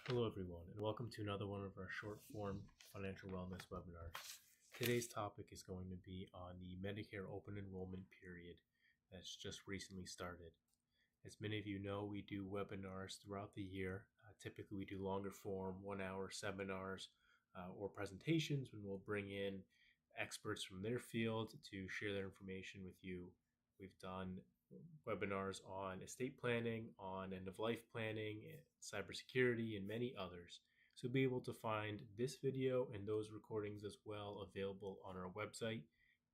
Hello, everyone, and welcome to another one of our short form financial wellness webinars. Today's topic is going to be on the Medicare open enrollment period that's just recently started. As many of you know, we do webinars throughout the year. Typically, we do longer form, 1 hour seminars or presentations when we'll bring in experts from their field to share their information with you. We've done webinars on estate planning, on end of life planning, cybersecurity, and many others. So be able to find this video and those recordings as well available on our website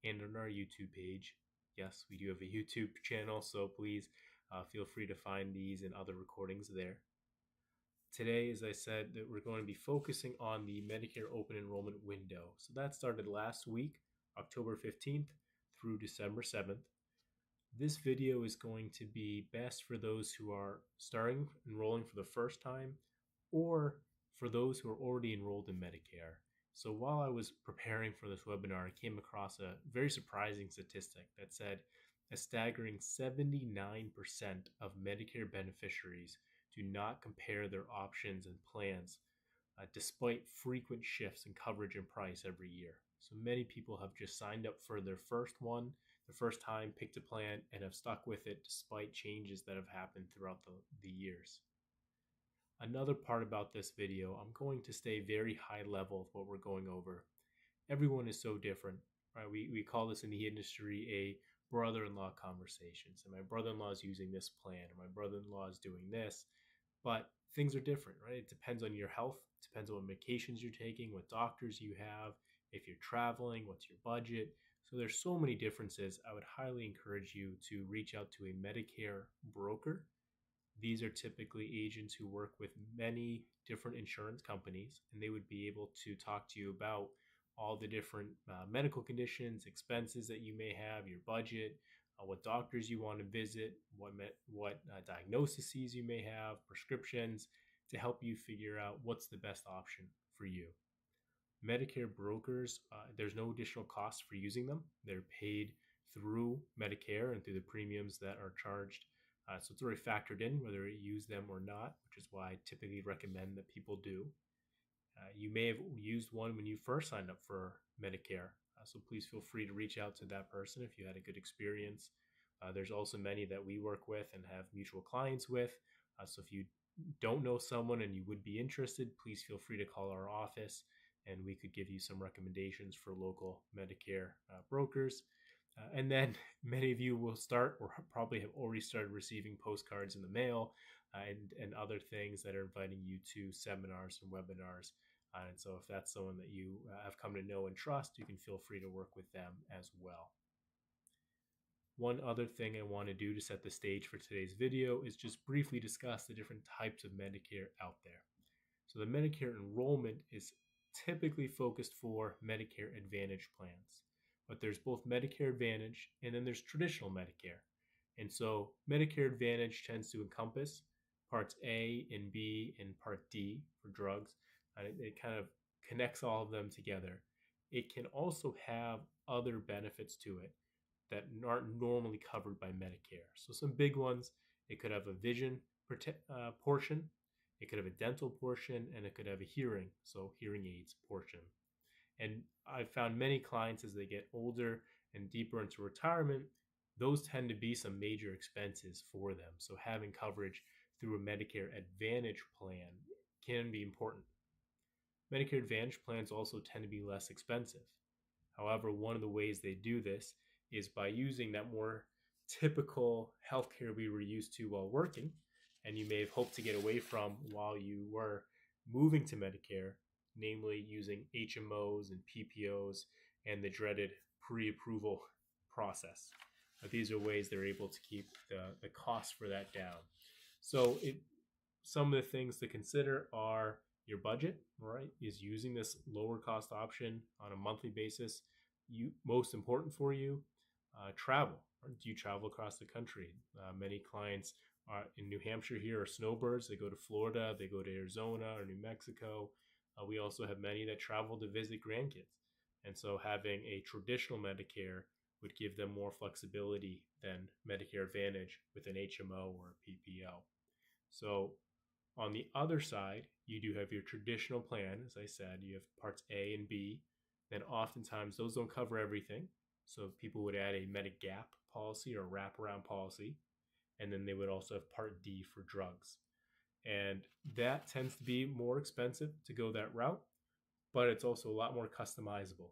and on our YouTube page. Yes, we do have a YouTube channel, so please feel free to find these and other recordings there. Today, as I said, that we're going to be focusing on the Medicare open enrollment window. So that started last week, October 15th through December 7th. This video is going to be best for those who are starting enrolling for the first time or for those who are already enrolled in Medicare. So while I was preparing for this webinar, I came across a very surprising statistic that said a staggering 79% of Medicare beneficiaries do not compare their options and plans despite frequent shifts in coverage and price every year. So many people have just signed up for their first time, picked a plan, and have stuck with it despite changes that have happened throughout the years. Another part about this video, I'm going to stay very high level with what we're going over. Everyone is so different, right? We call this in the industry a brother-in-law conversation. So my brother-in-law is using this plan, or my brother-in-law is doing this, but things are different, right? It depends on your health, it depends on what medications you're taking, what doctors you have, if you're traveling, what's your budget. So there's so many differences. I would highly encourage you to reach out to a Medicare broker. These are typically agents who work with many different insurance companies, and they would be able to talk to you about all the different medical conditions, expenses that you may have, your budget, what doctors you want to visit, what diagnoses you may have, prescriptions, to help you figure out what's the best option for you. Medicare brokers, there's no additional cost for using them. They're paid through Medicare and through the premiums that are charged. So it's already factored in whether you use them or not, which is why I typically recommend that people do. You may have used one when you first signed up for Medicare, so please feel free to reach out to that person if you had a good experience. There's also many that we work with and have mutual clients with. So if you don't know someone and you would be interested, please feel free to call our office and we could give you some recommendations for local Medicare brokers. And then many of you will start or probably have already started receiving postcards in the mail and other things that are inviting you to seminars and webinars. And so if that's someone that you have come to know and trust, you can feel free to work with them as well. One other thing I want to do to set the stage for today's video is just briefly discuss the different types of Medicare out there. So the Medicare enrollment is typically focused for Medicare Advantage plans. But there's both Medicare Advantage and then there's traditional Medicare. And so Medicare Advantage tends to encompass Parts A and B and Part D for drugs. And it kind of connects all of them together. It can also have other benefits to it that aren't normally covered by Medicare. So some big ones, it could have a vision portion, it could have a dental portion, and it could have a hearing aids portion. And I've found many clients as they get older and deeper into retirement, those tend to be some major expenses for them. So having coverage through a Medicare Advantage plan can be important. Medicare Advantage plans also tend to be less expensive. However, one of the ways they do this is by using that more typical healthcare we were used to while working, and you may have hoped to get away from while you were moving to Medicare, namely using HMOs and PPOs and the dreaded pre-approval process. These are ways they're able to keep the cost for that down. So some of the things to consider are your budget, right? Is using this lower cost option on a monthly basis most important for you? Travel. Do you travel across the country? Many clients in New Hampshire here are snowbirds. They go to Florida, they go to Arizona or New Mexico. We also have many that travel to visit grandkids. And so having a traditional Medicare would give them more flexibility than Medicare Advantage with an HMO or a PPO. So On the other side, you do have your traditional plan. As I said, you have parts A and B. Then oftentimes those don't cover everything. So people would add a Medigap policy or wraparound policy. And then they would also have part D for drugs. And that tends to be more expensive to go that route, but it's also a lot more customizable,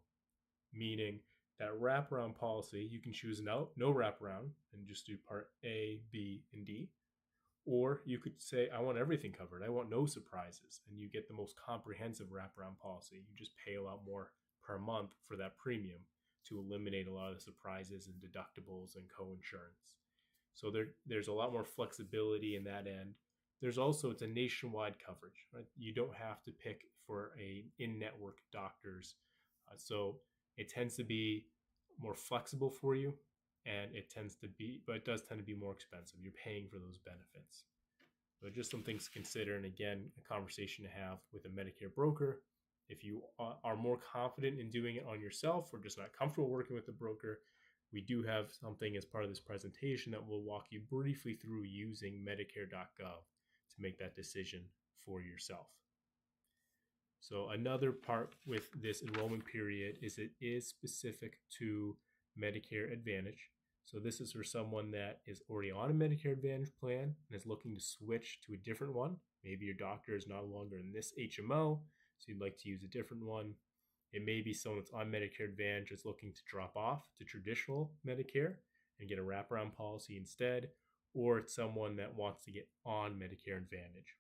meaning that wraparound policy, you can choose no wraparound and just do part A, B, and D. Or you could say, I want everything covered. I want no surprises. And you get the most comprehensive wraparound policy. You just pay a lot more per month for that premium to eliminate a lot of the surprises and deductibles and co-insurance. So there's a lot more flexibility in that end. There's also, it's a nationwide coverage, right? You don't have to pick for a in-network doctors. So it tends to be more flexible for you, and it tends to be, but it does tend to be more expensive. You're paying for those benefits. So just some things to consider, and again, a conversation to have with a Medicare broker. If you are more confident in doing it on yourself or just not comfortable working with a broker, we do have something as part of this presentation that will walk you briefly through using Medicare.gov to make that decision for yourself. So another part with this enrollment period is it is specific to Medicare Advantage. So this is for someone that is already on a Medicare Advantage plan and is looking to switch to a different one. Maybe your doctor is no longer in this HMO, so you'd like to use a different one. It may be someone that's on Medicare Advantage that's looking to drop off to traditional Medicare and get a wraparound policy instead, or it's someone that wants to get on Medicare Advantage.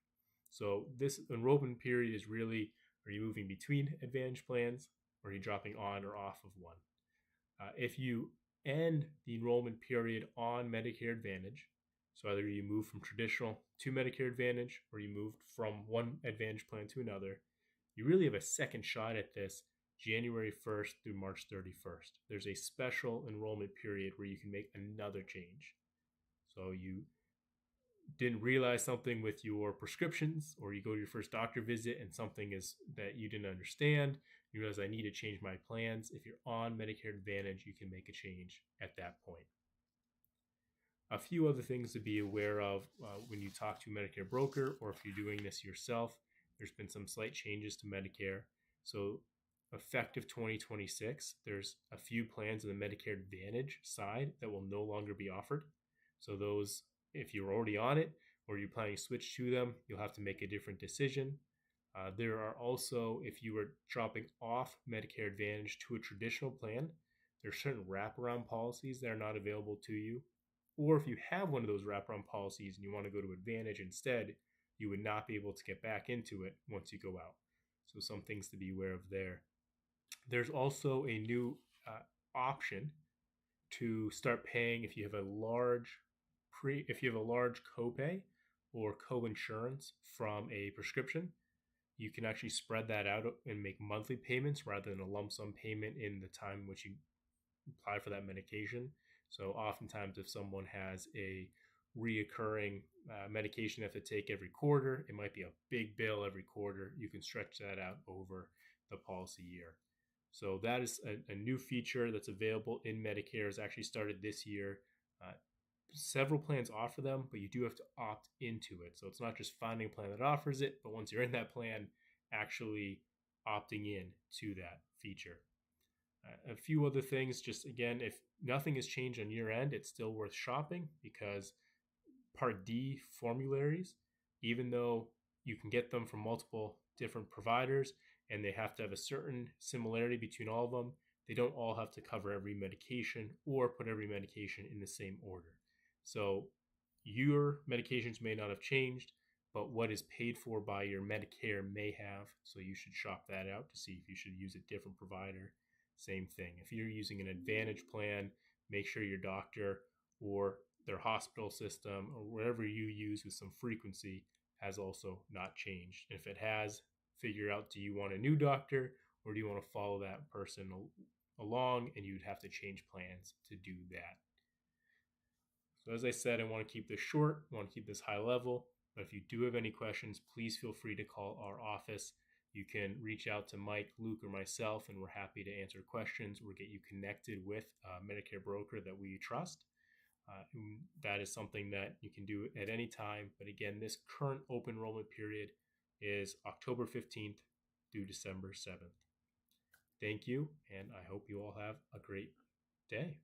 So this enrollment period is really, are you moving between Advantage plans, or are you dropping on or off of one? If you end the enrollment period on Medicare Advantage, so either you move from traditional to Medicare Advantage or you moved from one Advantage plan to another, you really have a second shot at this January 1st through March 31st. There's a special enrollment period where you can make another change. So you didn't realize something with your prescriptions, or you go to your first doctor visit and something is that you didn't understand. You realize I need to change my plans. If you're on Medicare Advantage, you can make a change at that point. A few other things to be aware of when you talk to a Medicare broker, or if you're doing this yourself. There's been some slight changes to Medicare. So effective 2026, there's a few plans on the Medicare Advantage side that will no longer be offered. So those, if you're already on it or you're planning to switch to them, you'll have to make a different decision. There are also, if you were dropping off Medicare Advantage to a traditional plan, there are certain wraparound policies that are not available to you. Or if you have one of those wraparound policies and you want to go to Advantage instead, you would not be able to get back into it once you go out. So some things to be aware of there. There's also a new option to start paying if you have a large copay or co-insurance from a prescription. You can actually spread that out and make monthly payments rather than a lump sum payment in the time in which you apply for that medication. So oftentimes if someone has a reoccurring medication they have to take every quarter, it might be a big bill every quarter. You can stretch that out over the policy year. So that is a new feature that's available in Medicare. It's actually started this year. Several plans offer them, but you do have to opt into it. So it's not just finding a plan that offers it, but once you're in that plan, actually opting in to that feature. A few other things, just again, if nothing has changed on your end, it's still worth shopping, because Part D formularies, even though you can get them from multiple different providers and they have to have a certain similarity between all of them, they don't all have to cover every medication or put every medication in the same order. So your medications may not have changed, but what is paid for by your Medicare may have. So you should shop that out to see if you should use a different provider. Same thing. If you're using an Advantage plan, make sure your doctor or their hospital system or whatever you use with some frequency has also not changed. If it has, figure out, do you want a new doctor or do you want to follow that person along, and you'd have to change plans to do that. So as I said, I want to keep this short, I want to keep this high level, but if you do have any questions, please feel free to call our office. You can reach out to Mike, Luke, or myself, and we're happy to answer questions or get you connected with a Medicare broker that we trust. That is something that you can do at any time. But again, this current open enrollment period is October 15th through December 7th. Thank you, and I hope you all have a great day.